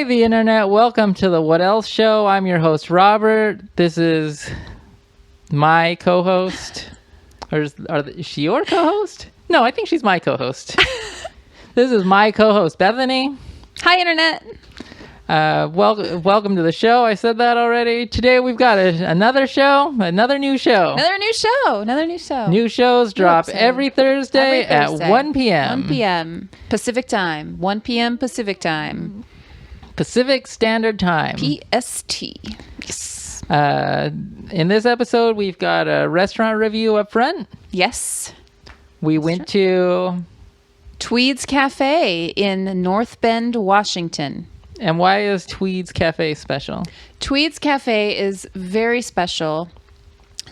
Hi, the internet. Welcome to the What Else Show. I'm your host, Robert. This is my co-host. Or is she your co-host? No, I think she's my co-host. This is my co-host, Bethany. Hi, internet. Welcome to the show. I said that already. Today we've got another show, another new show. Another new show. New shows drop every Thursday at 1 p.m. 1 p.m. Pacific time. 1 p.m. Pacific time. Pacific Standard Time. PST. Yes. In this episode, we've got a restaurant review up front. Yes. We went to Twede's Cafe in North Bend, Washington. And why is Twede's Cafe special? Twede's Cafe is very special.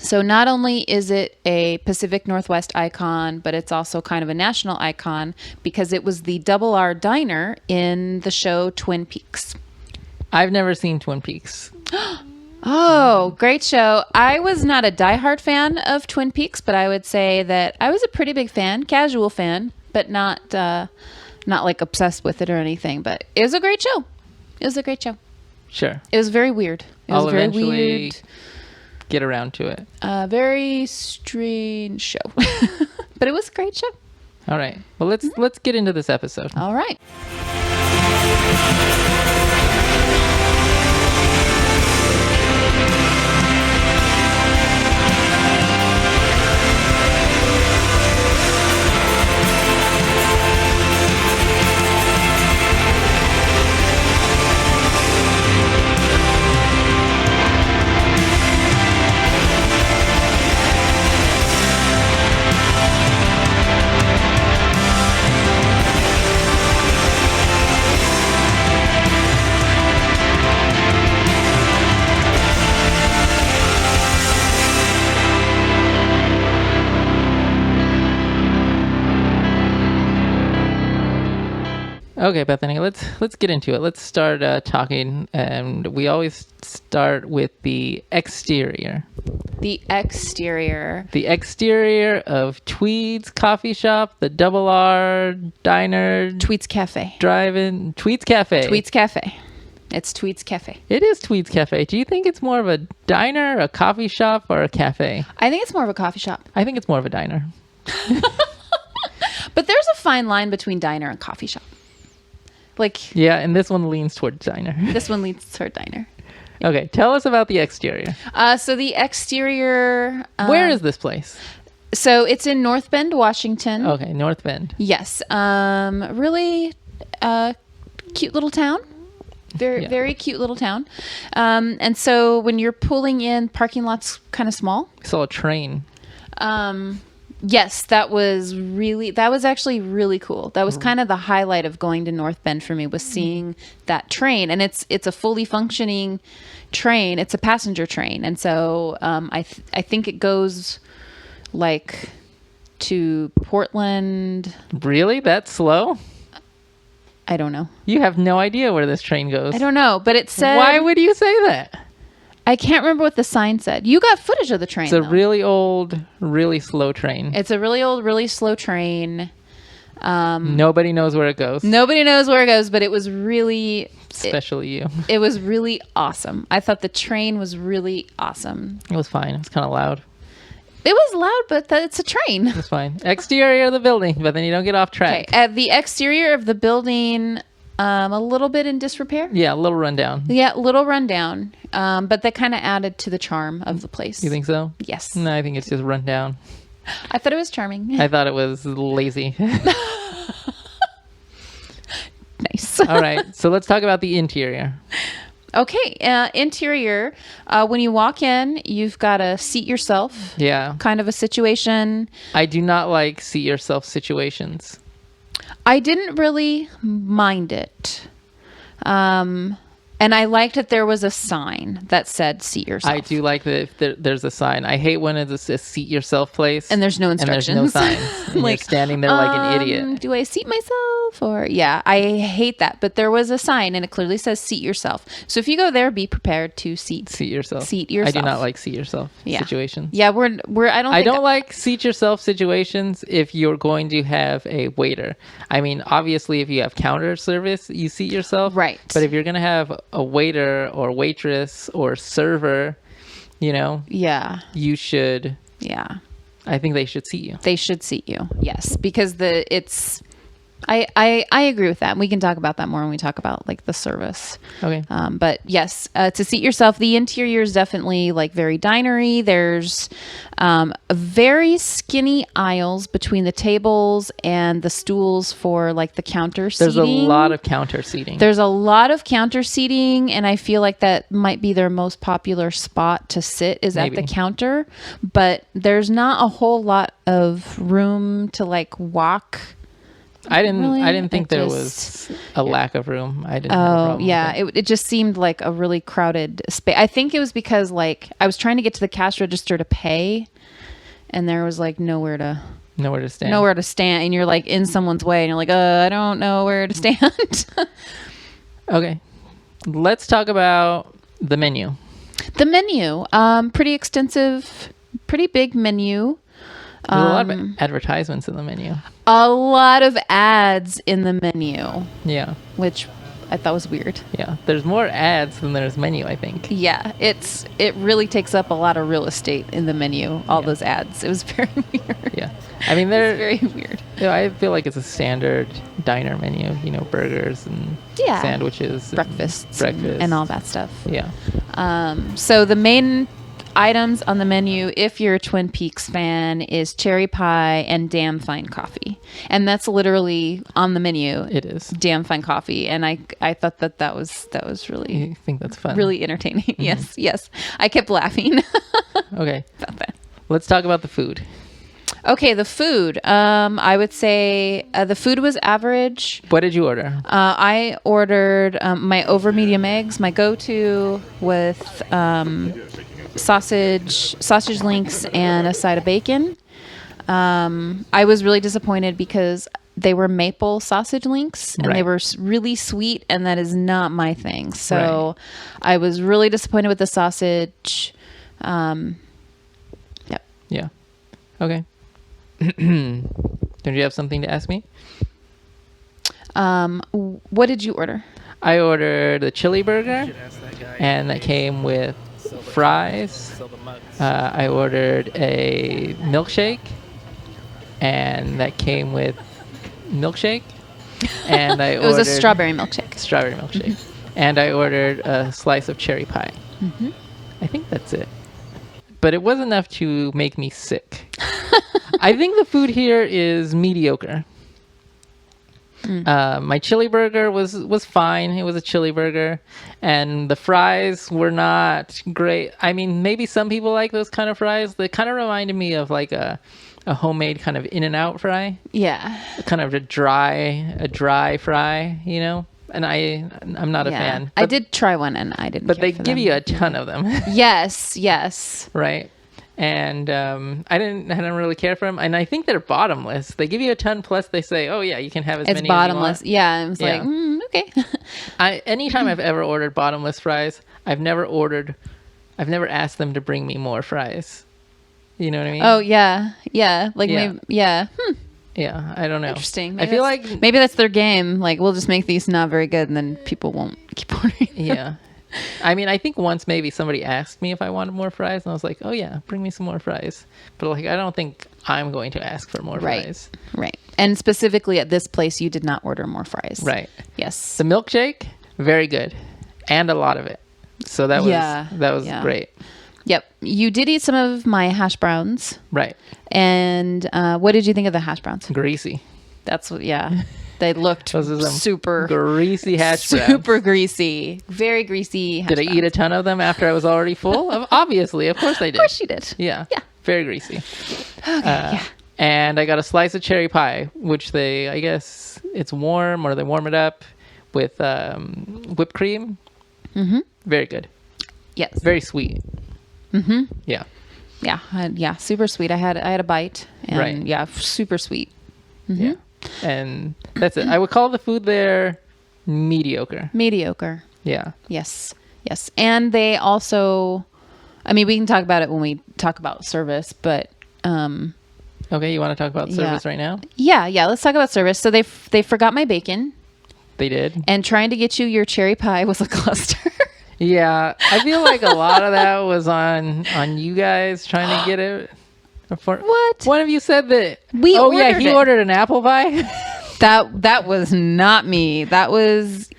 So not only is it a Pacific Northwest icon, but it's also kind of a national icon because it was the Double R diner in the show Twin Peaks. I've never seen Twin Peaks. Oh, great show. I was not a diehard fan of Twin Peaks, but I would say that I was a pretty big fan, casual fan, but not like obsessed with it or anything. But it was a great show. Sure. It was very weird. I'll eventually get around to it. Very strange show. But it was a great show. All right. Well, let's get into this episode. All right. Okay, Bethany, let's get into it. Let's start talking, and we always start with the exterior. The exterior. The exterior of Twede's Coffee Shop, the Double R Diner. Twede's Cafe. Drive-in. Twede's Cafe. Twede's Cafe. It's Twede's Cafe. It is Twede's Cafe. Do you think it's more of a diner, a coffee shop, or a cafe? I think it's more of a coffee shop. I think it's more of a diner. But there's a fine line between diner and coffee shop. Yeah, and this one leans toward diner. This one leans toward diner. Okay, tell us about the exterior. So the exterior... Where is this place? So it's in North Bend, Washington. Okay, North Bend. Yes. Really cute little town. Very cute little town. And so when you're pulling in, parking lot's kind of small. I saw a train. Yes, that was actually really cool. That was kind of the highlight of going to North Bend for me, was seeing that train. And it's a fully functioning train. It's a passenger train. And so I think it goes like to Portland. Really? That slow? I don't know. You have no idea where this train goes. I don't know, but it said... Why would you say that? I can't remember what the sign said. You got footage of the train, It's a really old, really slow train. It's a really old, really slow train. Nobody knows where it goes. Nobody knows where it goes, but it was really... Especially you. It was really awesome. I thought the train was really awesome. It was fine. It was kind of loud. It was loud, but it's a train. It was fine. Exterior of the building, but then you don't get off track. Okay. At the exterior of the building... a little bit in disrepair. Yeah, a little rundown. Yeah, little rundown. But that kind of added to the charm of the place. You think so? Yes. No, I think it's just rundown. I thought it was charming. I thought it was lazy. Nice. All right, so let's talk about the interior. Okay, interior. When you walk in, you've got to seat yourself. Yeah. Kind of a situation. I do not like seat yourself situations. I didn't really mind it. And I liked that there was a sign that said "seat yourself." I do like that there's a sign. I hate when it's a seat yourself place And there's no and there's instructions. no signs. And you're standing there like an idiot. Do I seat myself or yeah? I hate that. But there was a sign and it clearly says "seat yourself." So if you go there, be prepared to seat yourself. Seat yourself. I do not like seat yourself situations. Yeah, I don't like seat yourself situations if you're going to have a waiter. I mean, obviously, if you have counter service, you seat yourself. Right. But if you're going to have a waiter or waitress or server, Yeah. you should. Yeah. I think they should seat you. They should seat you. Yes, because I agree with that. We can talk about that more when we talk about like the service. Okay. But yes, to seat yourself, the interior is definitely like very dinery. There's very skinny aisles between the tables and the stools for like the counter seating. There's a lot of counter seating. There's a lot of counter seating, and I feel like that might be their most popular spot to sit is at the counter. But there's not a whole lot of room to like walk. I didn't think there was a lack of room. I didn't. Oh yeah, it just seemed like a really crowded space. I think it was because like I was trying to get to the cash register to pay, and there was like nowhere to stand, and you're like in someone's way, and you're like, I don't know where to stand. Okay, let's talk about the menu. The menu, pretty extensive, pretty big menu. There's a lot of advertisements in the menu. A lot of ads in the menu. Yeah. Which I thought was weird. Yeah. There's more ads than there's menu, I think. Yeah. It really takes up a lot of real estate in the menu, all those ads. It was very weird. Yeah. I mean, they're very weird. I feel like it's a standard diner menu, burgers and sandwiches. Breakfasts. And and all that stuff. Yeah. So the main items on the menu, if you're a Twin Peaks fan, is cherry pie and damn fine coffee, and that's literally on the menu. It is damn fine coffee, and I thought that was really. I think that's fun. Really entertaining. Mm-hmm. Yes. I kept laughing. Okay. About that. Let's talk about the food. Okay, the food. I would say the food was average. What did you order? I ordered my over medium eggs, my go-to with. Sausage links and a side of bacon. I was really disappointed because they were maple sausage links and they were really sweet, and that is not my thing. So I was really disappointed with the sausage. Yep. Yeah. Okay. Don't you have something to ask me? What did you order? I ordered the chili burger, and that came with fries. I ordered a milkshake, and that came with milkshake. And I it was a strawberry milkshake. And I ordered a slice of cherry pie. Mm-hmm. I think that's it. But it was enough to make me sick. I think the food here is mediocre. My chili burger was fine. It was a chili burger, and the fries were not great. I mean, maybe some people like those kind of fries. They kind of reminded me of like a homemade kind of In-N-Out fry. Yeah, kind of a dry fry, And I'm not a fan. But I did try one, and I didn't. But they give you a ton of them. Yes. Right. And I didn't really care for them, and I think they're bottomless. They give you a ton, plus they say, "Oh yeah, you can have as many." It's bottomless. As you want. Yeah, I was like, okay. Anytime I've ever ordered bottomless fries, I've never asked them to bring me more fries. You know what I mean? Oh yeah. Like maybe Yeah, I don't know. Interesting. I feel like maybe that's their game. Like, we'll just make these not very good, and then people won't keep ordering. Yeah. I mean, I think once maybe somebody asked me if I wanted more fries, and I was like, "Oh yeah, bring me some more fries." But like, I don't think I'm going to ask for more fries. Right. And specifically at this place, you did not order more fries. Right. Yes. The milkshake, very good, and a lot of it. So that was great. Yep. You did eat some of my hash browns. Right. And what did you think of the hash browns? Greasy. That's what. Yeah. They looked super greasy hash browns. Super greasy. Very greasy hash browns. Did I eat a ton of them after I was already full? Obviously. Of course I did. Of course you did. Yeah. Very greasy. Okay. Yeah. And I got a slice of cherry pie, which I guess it's warm, or they warm it up with whipped cream. Very good. Yes. Very sweet. Yeah. Yeah. Super sweet. I had a bite. And Right. Yeah. Super sweet. Yeah. And that's it. I would call the food there mediocre. Mediocre. Yeah. Yes. And they also, I mean, we can talk about it when we talk about service, but Okay, you want to talk about service right now? yeah. Let's talk about service. So they forgot my bacon, They did. and trying to get you your cherry pie was a cluster. Yeah, I feel like a lot of that was on you guys trying to get it. What? One of you said that. We Oh yeah, ordered he it. ordered an apple pie. That was not me. That was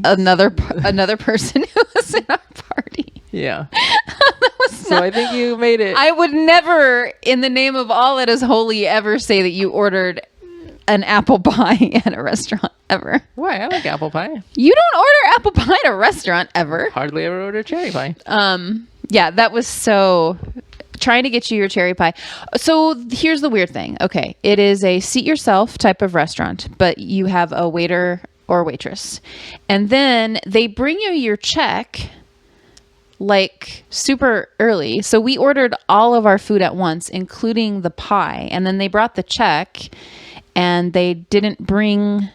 another person who was in our party. Yeah. So I think you made it. I would never, in the name of all that is holy, ever say that you ordered an apple pie at a restaurant ever. Why? I like apple pie. You don't order apple pie at a restaurant ever. Hardly ever order cherry pie. Yeah, that was so trying to get you your cherry pie. So here's the weird thing. Okay, it is a seat yourself type of restaurant, but you have a waiter or waitress. And then they bring you your check like super early. So we ordered all of our food at once, including the pie. And then they brought the check and they didn't bring,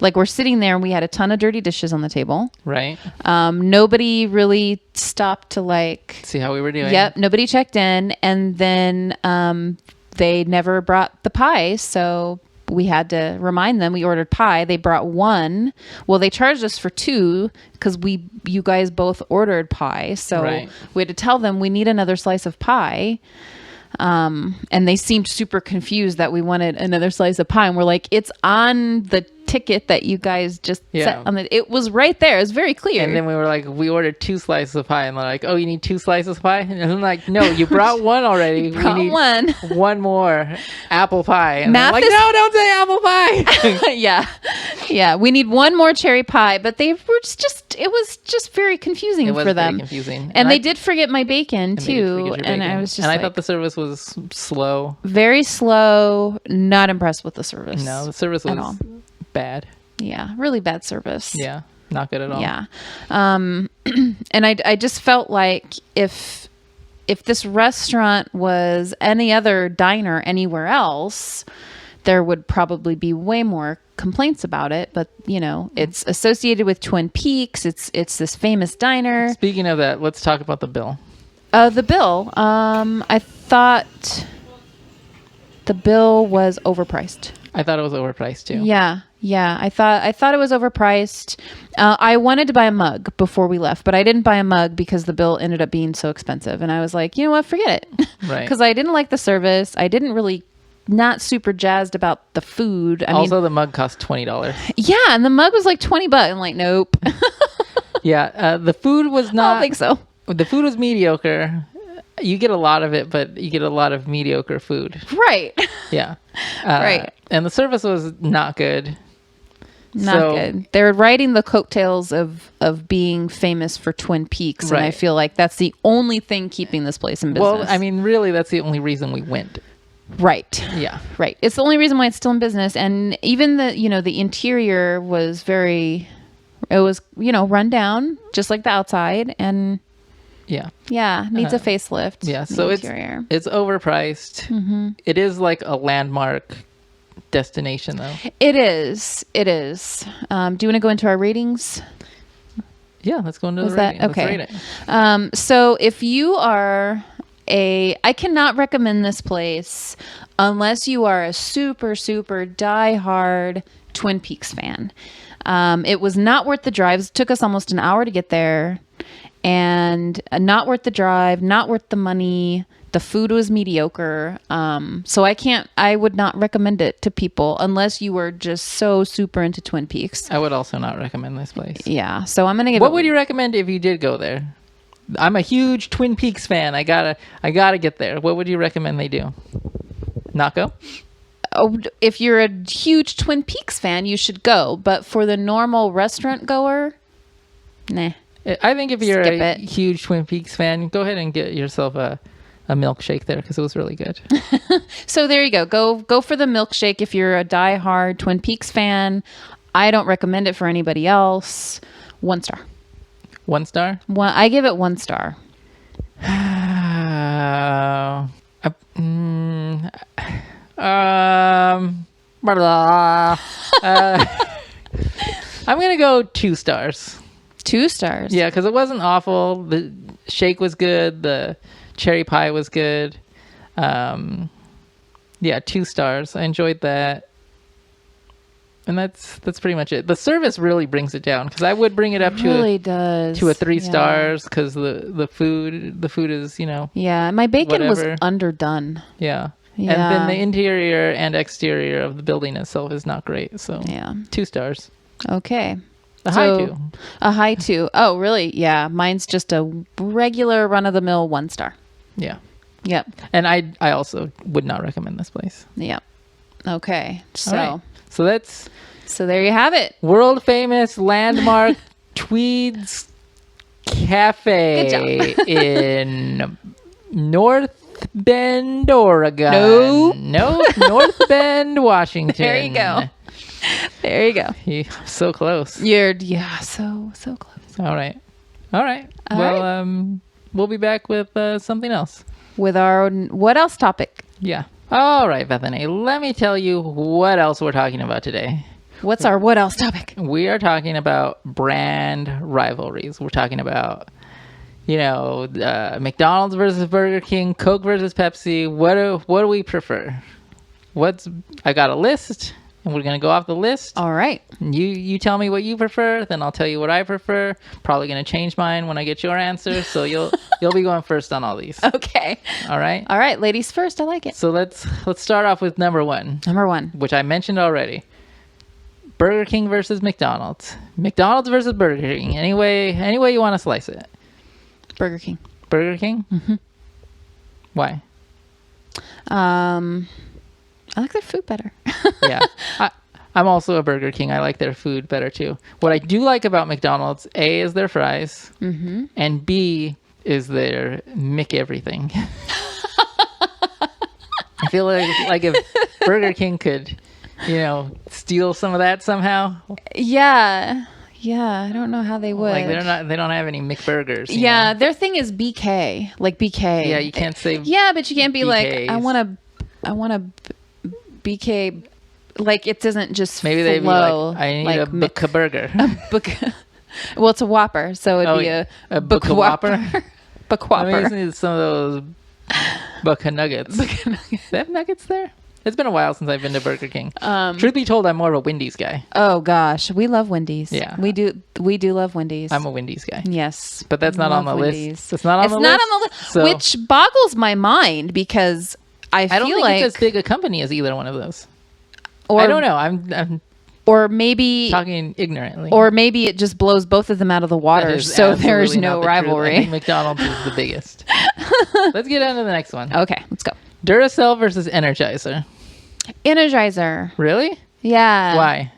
like, we're sitting there and we had a ton of dirty dishes on the table. Right. Nobody really stopped to like See how we were doing. Yep, nobody checked in, and then they never brought the pie, so we had to remind them. We ordered pie. They brought one. Well, they charged us for two because you guys both ordered pie, so Right. we had to tell them we need another slice of pie. And they seemed super confused that we wanted another slice of pie, and we're like, it's on the ticket that you guys just set on it was right there. It was very clear. And then we were like, we ordered 2 slices of pie, and they're like, oh, you need 2 slices of pie? And I'm like, no, you brought one already. Brought we need one. one more apple pie. And Math I'm like, is- no, don't say apple pie. yeah, we need one more cherry pie, but they were just it was just very confusing It was for very them. confusing. And they I- did forget my bacon they did forget too, your and bacon. I was just and I like, thought the service was slow. very slow. Not impressed with the service. No, the service at was all. bad. Yeah, really bad service. Yeah, not good at all. Yeah. And I just felt like if this restaurant was any other diner anywhere else, there would probably be way more complaints about it. But, you know, it's associated with Twin Peaks. It's this famous diner. Speaking of that, let's talk about the bill. The bill, I thought the bill was overpriced. I thought it was overpriced too. Yeah. I thought it was overpriced. I wanted to buy a mug before we left, but I didn't buy a mug because the bill ended up being so expensive. And I was like, you know what, forget it. Right. Because I didn't like the service. I didn't really, not super jazzed about the food. I Also, mean, the mug cost $20. yeah, and the mug was like $20. I'm like, nope. Yeah, the food was I not. don't think so. The food was mediocre. You get a lot of it, but you get a lot of mediocre food. Right. Yeah. Right. And the service was not good. Not good. They're riding the coattails of being famous for Twin Peaks, and I Right. feel like that's the only thing keeping this place in business. Well, I mean, really, that's the only reason we went. right. Yeah. Right. It's the only reason why it's still in business. And even the interior was run down, just like the outside. And Yeah. yeah, needs a facelift. Yeah. the So interior. it's overpriced. Mm-hmm. It is like a landmark destination, though. It is. Do you want to go into our ratings? Yeah. Let's go into Was the that rating. okay? Let's rate it. So if you are I cannot recommend this place unless you are a super, super diehard Twin Peaks fan. It was not worth the drive. It took us almost an hour to get there, and not worth the drive, not worth the money. The food was mediocre. So I would not recommend it to people unless you were just so super into Twin Peaks. I would also not recommend this place. Yeah. So I'm going to give What it, would you recommend if you did go there? I'm a huge Twin Peaks fan. I gotta get there. What would you recommend they do? Not go? Oh, if you're a huge Twin Peaks fan, you should go. But for the normal restaurant goer, nah. I think if you're Skip a it. huge Twin Peaks fan, go ahead and get yourself a milkshake there because it was really good. So there you go. Go for the milkshake if you're a diehard Twin Peaks fan. I don't recommend it for anybody else. 1 star. 1 star? I give it 1 star. Blah. I'm gonna go 2 stars. 2 stars. Yeah, because it wasn't awful. The shake was good. The cherry pie was good. Yeah, 2 stars. I enjoyed that. And that's pretty much it. The service really brings it down, because I would bring it up to a 3 stars, because the food is, Yeah, my bacon was whatever. underdone. Yeah. Yeah. And then the interior and exterior of the building itself is not great. So Yeah. 2 stars. Okay. A high 2. A high 2. Oh, really? Yeah. Mine's just a regular run-of-the-mill 1 star. Yeah. Yep. And I also would not recommend this place. Yep. Okay. So, All right. So that's so there you have it. world famous landmark Twede's Cafe in North Bend, Oregon. Nope. No, North Bend, Washington. There you go. There you go. So close. So close. All right. We'll be back with something else. With our what else topic? Yeah. All right, Bethany. Let me tell you what else we're talking about today. What's our what else topic? We are talking about brand rivalries. We're talking about, McDonald's versus Burger King, Coke versus Pepsi. What do we prefer? I got a list, and we're gonna go off the list. All right. You tell me what you prefer, then I'll tell you what I prefer. Probably gonna change mine when I get your answer, so you'll be going first on all these. Okay. All right. All right, ladies first. I like it. So let's start off with number 1. Number 1. Which I mentioned already. Burger King versus McDonald's. McDonald's versus Burger King. Any way you want to slice it. Burger King. Burger King? Mm-hmm. Why? I like their food better. Yeah. I'm also a Burger King. I like their food better too. What I do like about McDonald's, A, is their fries, and B, is their McEverything. I feel like if Burger King could, steal some of that somehow. Yeah. I don't know how they would. Like they don't have any McBurgers. Yeah, their thing is BK, like BK. Yeah, you can't say. Yeah, but you can't be like, BKs. I want a BK. Like it doesn't just Maybe they'd be flow like, I need like a burger. Well, it's a Whopper, so it'd be a Whopper. Whopper. I mean, some of those Bucka Nuggets. They have nuggets there? It's been a while since I've been to Burger King. Truth be told, I'm more of a Wendy's guy. Oh gosh, we love Wendy's. Yeah, we do love Wendy's. I'm a Wendy's guy. Yes, but that's not on the Wendy's. list. It's not on the list. So which boggles my mind because I don't feel think like it's as big a company as either one of those. Or, I don't know. I'm or maybe talking ignorantly. Or maybe it just blows both of them out of the water, so there's no rivalry. I think McDonald's is the biggest. Let's get on to the next one. Okay, let's go. Duracell versus Energizer. Energizer. Really? Yeah. Why?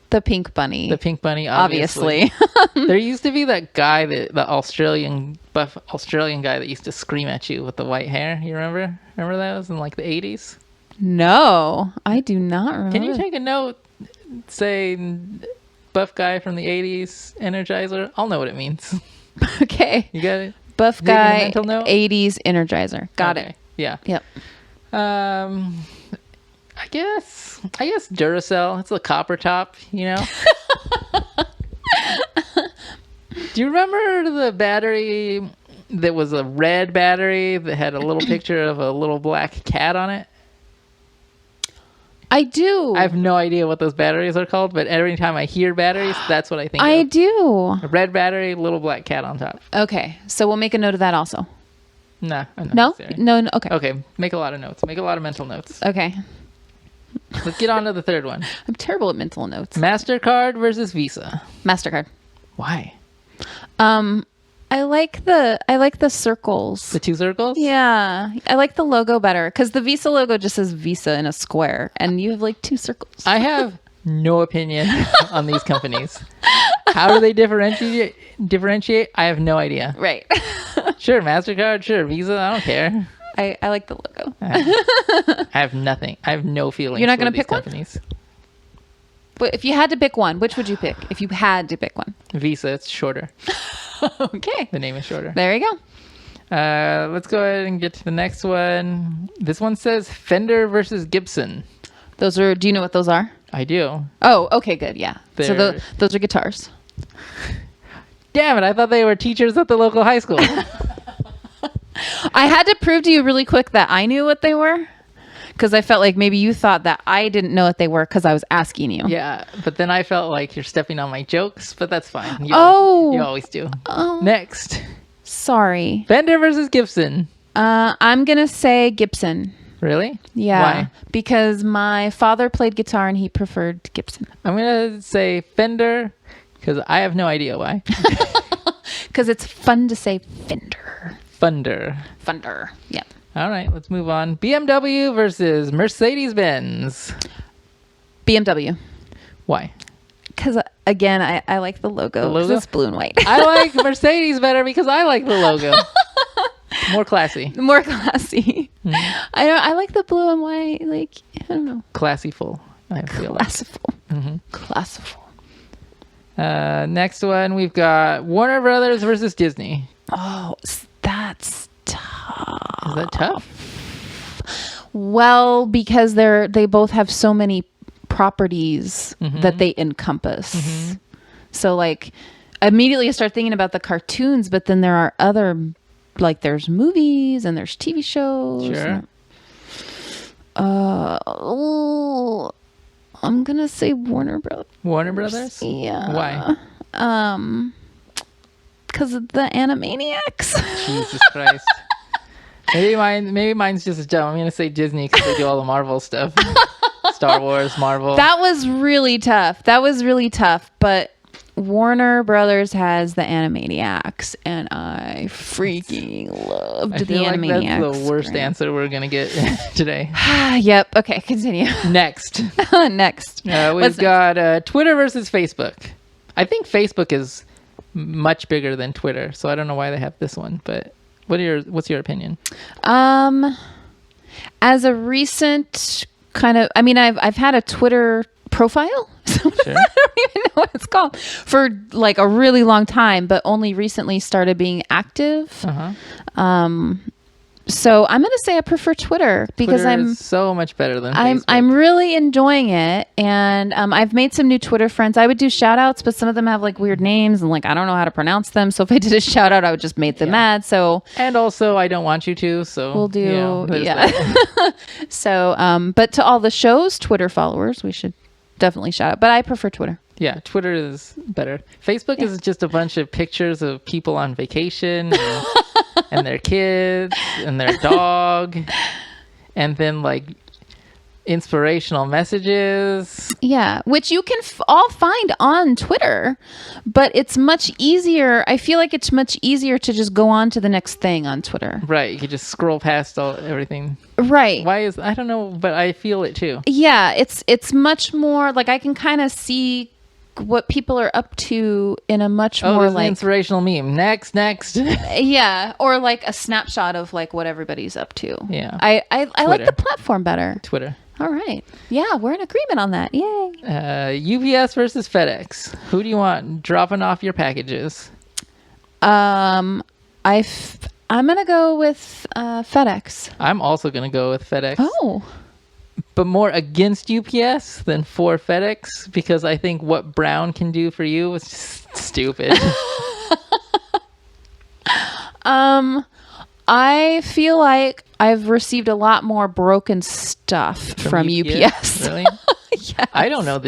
The pink bunny. The pink bunny, obviously. There used to be that guy, the buff Australian guy that used to scream at you with the white hair. You remember? Remember those in like the 80s? No, I do not remember. Can you take a note? Say buff guy from the 80s, Energizer. I'll know what it means. Okay. You got it? Buff guy, mental note? 80s Energizer. Got it. Yeah. Yep. I guess Duracell. It's a copper top, Do you remember the battery that was a red battery that had a little picture of a little black cat on it? I do. I have no idea what those batteries are called, but every time I hear batteries, that's what I think I of. do. A red battery, little black cat on top. Okay, so we'll make a note of that also. Nah, No? No, okay. Okay, make a lot of notes. Make a lot of mental notes. Okay. Let's get on to the third one. I'm terrible at mental notes. MasterCard versus Visa. MasterCard. Why? I like the circles. The 2 circles? Yeah. I like the logo better because the Visa logo just says Visa in a square and you have like 2 circles. I have no opinion on these companies. How do they differentiate? I have no idea. Right. Sure, MasterCard, sure, Visa, I don't care. I like the logo. I have nothing. I have no feelings. You're not going gonna to pick one? companies. But if you had to pick one, which would you pick? If you had to pick one. Visa, it's shorter. Okay. The name is shorter. There you go. Let's go ahead and get to the next one. This one says Fender versus Gibson. Those are, do you know what those are? I do. Oh, okay, good. Yeah. So those are guitars. Damn it. I thought they were teachers at the local high school. I had to prove to you really quick that I knew what they were. Because I felt like maybe you thought that I didn't know what they were because I was asking you. Yeah, but then I felt like you're stepping on my jokes, but that's fine. You always do. Oh. Next. Sorry. Fender versus Gibson. I'm going to say Gibson. Really? Yeah. Why? Because my father played guitar and he preferred Gibson. I'm going to say Fender because I have no idea why. Because it's fun to say Fender. Fender. Yeah. All right, let's move on. BMW versus Mercedes-Benz. BMW. Why? Because, again, I like the logo. The logo? It's blue and white. I like Mercedes better because I like the logo. More classy. More classy. Mm-hmm. I like the blue and white. Like, I don't know. Classyful. I feel Classiful. like. Mm-hmm. Classiful. Next one, we've got Warner Brothers versus Disney. Oh, that's tough. Is that tough? Well, because they both have so many properties that they encompass. Mm-hmm. So, like, immediately I start thinking about the cartoons, but then there are other, like, there's movies and there's TV shows. Sure. I'm gonna say Warner Brothers. Warner Brothers? Yeah. Why? Because of the Animaniacs. Jesus Christ. Maybe mine's just dumb. I'm gonna say Disney because they do all the Marvel stuff. Star Wars, Marvel. That was really tough. But Warner Brothers has the Animaniacs, and I freaking loved the Animaniacs. That's the worst answer we're gonna get today. Yep. Okay, continue. Next. We've got Twitter versus Facebook. I think Facebook is much bigger than Twitter, so I don't know why they have this one. But what's your opinion? As a recent kind of, I mean, I've had a Twitter profile. So Sure. I don't even know what it's called for like a really long time, but only recently started being active. So I'm going to say I prefer Twitter because Twitter is so much better than Facebook. I'm really enjoying it. And I've made some new Twitter friends. I would do shout outs, but some of them have like weird names and like, I don't know how to pronounce them. So if I did a shout out, I would just make them mad. So, and also I don't want you to, so we'll do, yeah. So, but to all the show's Twitter followers, we should definitely shout out, but I prefer Twitter. Yeah, Twitter is better. Facebook is just a bunch of pictures of people on vacation and their kids and their dog, and then like inspirational messages. Yeah, which you can all find on Twitter, but it's much easier. I feel like it's much easier to just go on to the next thing on Twitter. Right, you can just scroll past everything. Right. I don't know, but I feel it too. Yeah, it's much more like I can kind of see what people are up to in a much more like an inspirational meme. Next. Yeah, or like a snapshot of like what everybody's up to. Yeah. I like the platform better. Twitter. All right. Yeah, we're in agreement on that. Yay. UPS versus FedEx. Who do you want dropping off your packages? I'm gonna go with FedEx. I'm also gonna go with FedEx. Oh. But more against UPS than for FedEx because I think what Brown can do for you is just stupid. I feel like I've received a lot more broken stuff from UPS. Really? Yes. I don't know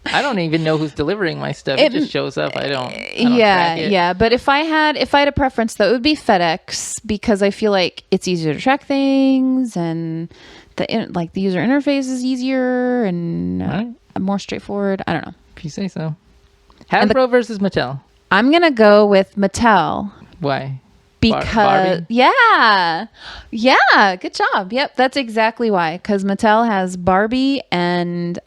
I don't even know who's delivering my stuff. It just shows up. I don't track it. Yeah. But if I had a preference, though, it would be FedEx because I feel like it's easier to track things and the user interface is easier and more straightforward. I don't know. If you say so. Hasbro versus Mattel. I'm gonna go with Mattel. Why? Because yeah, good job. Yep, that's exactly why. Because Mattel has Barbie, and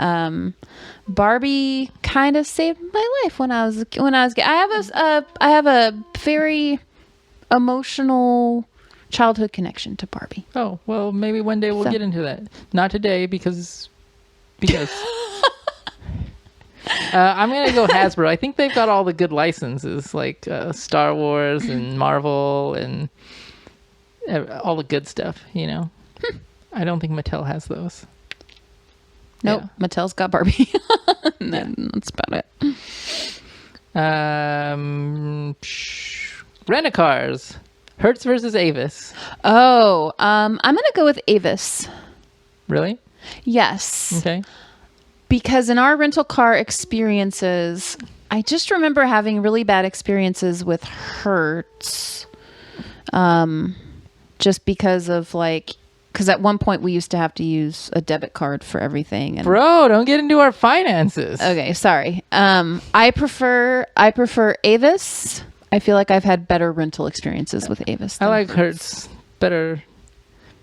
Barbie kind of saved my life when I was. I have a very emotional childhood connection to Barbie. Oh well, maybe one day we'll get into that. Not today because. I'm gonna go Hasbro. I think they've got all the good licenses, like Star Wars and Marvel and all the good stuff. I don't think Mattel has those. Nope, Mattel's got Barbie. That's about it. Rent-a-cars. Hertz versus Avis. Oh, I'm gonna go with Avis. Really? Yes. Okay. Because in our rental car experiences, I just remember having really bad experiences with Hertz. Just because of because at one point we used to have to use a debit card for everything. And Bro, don't get into our finances. okay, sorry. I prefer Avis. I feel like I've had better rental experiences with Avis. I like Hertz. Better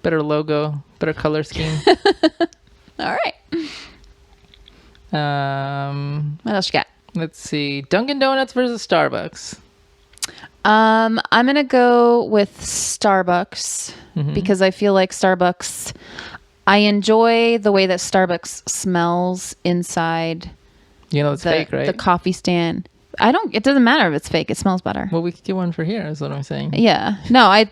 logo, better color scheme. All right. What else you got? Let's see. Dunkin' Donuts versus Starbucks. I'm gonna go with Starbucks because I feel like Starbucks. I enjoy the way that Starbucks smells inside. It's fake, right? The coffee stand. It doesn't matter if it's fake. It smells better. Well, we could get one for here, is what I'm saying. Yeah. No, I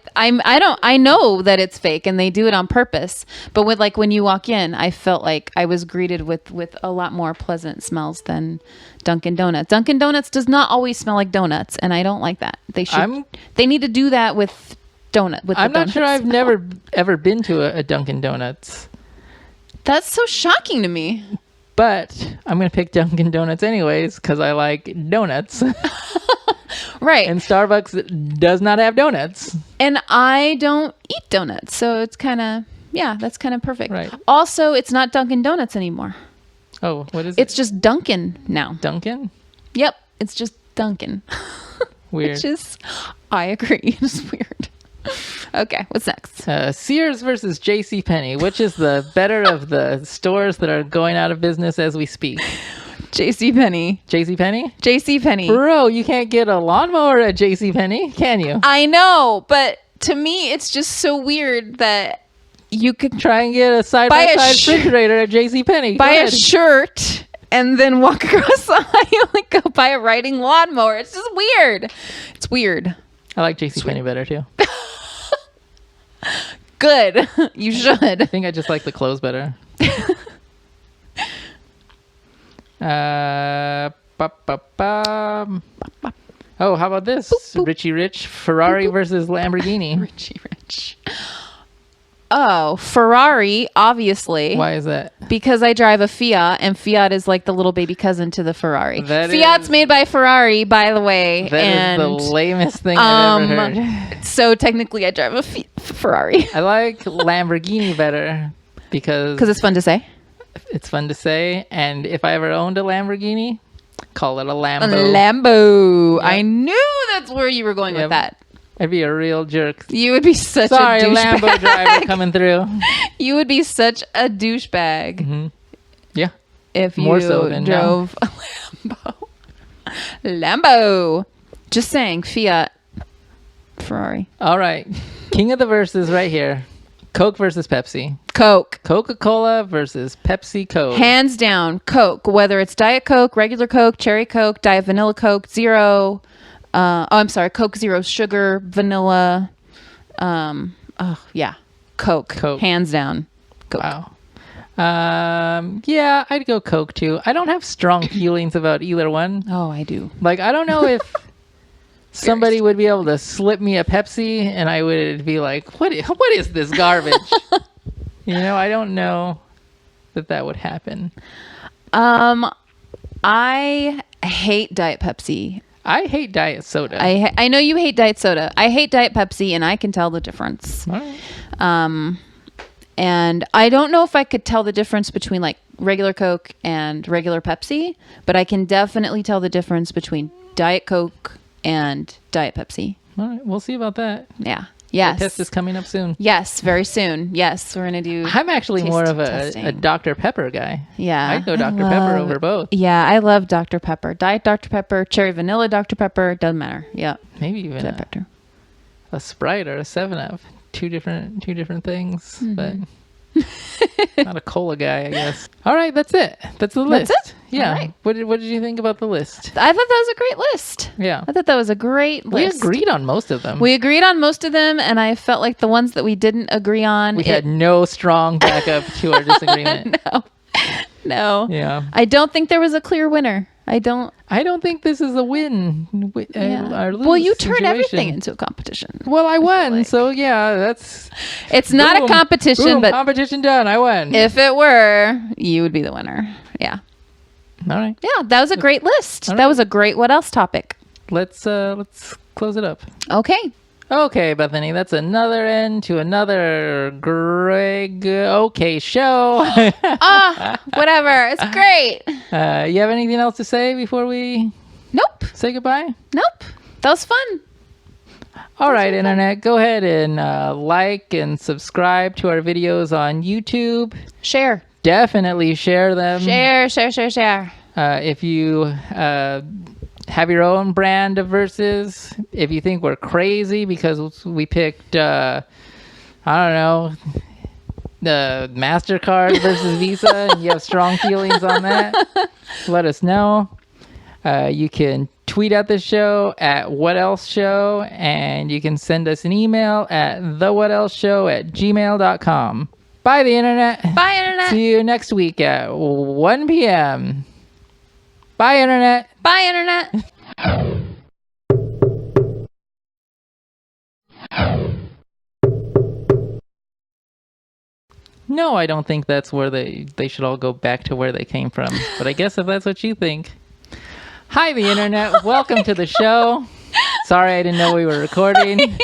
know that it's fake and they do it on purpose. But when you walk in, I felt like I was greeted with a lot more pleasant smells than Dunkin' Donuts. Dunkin' Donuts does not always smell like donuts, and I don't like that. They need to do that with donut. I'm not sure. I've never ever been to a Dunkin' Donuts. That's so shocking to me. But I'm going to pick Dunkin' Donuts anyways because I like donuts. Right. And Starbucks does not have donuts. And I don't eat donuts. So it's kind of, that's kind of perfect. Right. Also, it's not Dunkin' Donuts anymore. Oh, what is it? It's just Dunkin' now. Dunkin'? Yep. It's just Dunkin'. Weird. I agree. It's weird. Okay, what's next? Sears versus JCPenney. Which is the better of the stores that are going out of business as we speak? JCPenney. JCPenney? JCPenney. Bro, you can't get a lawnmower at JCPenney, can you? I know, but to me, it's just so weird that you could try and get a side-by-side refrigerator at JCPenney. Buy a shirt and then walk across the aisle and go buy a riding lawnmower. It's just weird. It's weird. I like JCPenney better, too. Good. You should. I think I just like the clothes better. Oh, how about this? Boop, boop. Richie Rich. Ferrari versus Lamborghini. Richie Rich. Oh, Ferrari, obviously. Why is that? Because I drive a Fiat, and Fiat is like the little baby cousin to the Ferrari. Fiat's made by Ferrari, by the way. That is the lamest thing I've ever heard. So technically, I drive a Ferrari. I like Lamborghini better because it's fun to say. It's fun to say, and if I ever owned a Lamborghini, call it a Lambo. A Lambo. Yep. I knew that's where you were going with that. I'd be a real jerk. You would be such a douchebag. Sorry, Lambo driver coming through. You would be such a douchebag. Mm-hmm. Yeah. If you drove a Lambo. Lambo. Just saying, Fiat, Ferrari. All right. King of the verses right here. Coke versus Pepsi. Coke. Coca-Cola versus Pepsi Coke. Hands down, Coke. Whether it's Diet Coke, regular Coke, cherry Coke, Diet Vanilla Coke, Zero. Coke Zero Sugar, Vanilla. Coke. Hands down. Coke. Wow. Yeah, I'd go Coke too. I don't have strong feelings about either one. Oh, I do. Like, I don't know if somebody would be able to slip me a Pepsi and I would be like, what is this garbage? I don't know that would happen. I hate Diet Pepsi. I hate Diet Soda. I know you hate Diet Soda. I hate Diet Pepsi, and I can tell the difference. All right. And I don't know if I could tell the difference between like regular Coke and regular Pepsi, but I can definitely tell the difference between Diet Coke and Diet Pepsi. All right, we'll see about that. Yeah. Yes. The test is coming up soon. Yes, very soon. Yes, we're going to do I'm actually more of a Dr. Pepper guy. Yeah. I'd go Dr. Pepper over both. Yeah, I love Dr. Pepper. Diet Dr. Pepper, cherry vanilla Dr. Pepper, doesn't matter. Yeah. Maybe even a Sprite or a 7-Up. Two different things. Mm-hmm. But Not a cola guy, I guess. All right, that's it. That's the list. That's it? Yeah. All right. What did you think about the list? I thought that was a great list. Yeah. I thought that was a great We list. agreed on most of them. We agreed on most of them, and I felt like the ones that we didn't agree on. We had no strong backup to our disagreement. No. Yeah. I don't think there was a clear winner. I don't think this is a win. Or lose well, you turn situation. everything into a competition. Well, I won, so yeah, that's... It's not Boom. a competition, Boom, but competition done. I won. if it were, you would be the winner. Yeah. All right. Yeah, that was a great list. All That right. was a great what else topic. Let's close it up. Okay. Okay, Bethany, that's another end to another Greg okay show. Whatever. It's great. You have anything else to say before we Nope. say goodbye? Nope. That was fun. All right, Internet, go ahead and like and subscribe to our videos on YouTube. Share. Definitely share them. Share. If you have your own brand of verses, if you think we're crazy because we picked, I don't know, the MasterCard versus Visa, and you have strong feelings on that, let us know. You can tweet at the show at thewhatelseshow, and you can send us an email at thewhatelseshow@gmail.com. Bye, the Internet. Bye, Internet. See you next week at 1 p.m. Bye, Internet. Bye, Internet. No, I don't think that's where they should all go back to where they came from. But I guess if that's what you think. Hi, the Internet. Welcome to the show. Sorry, I didn't know we were recording.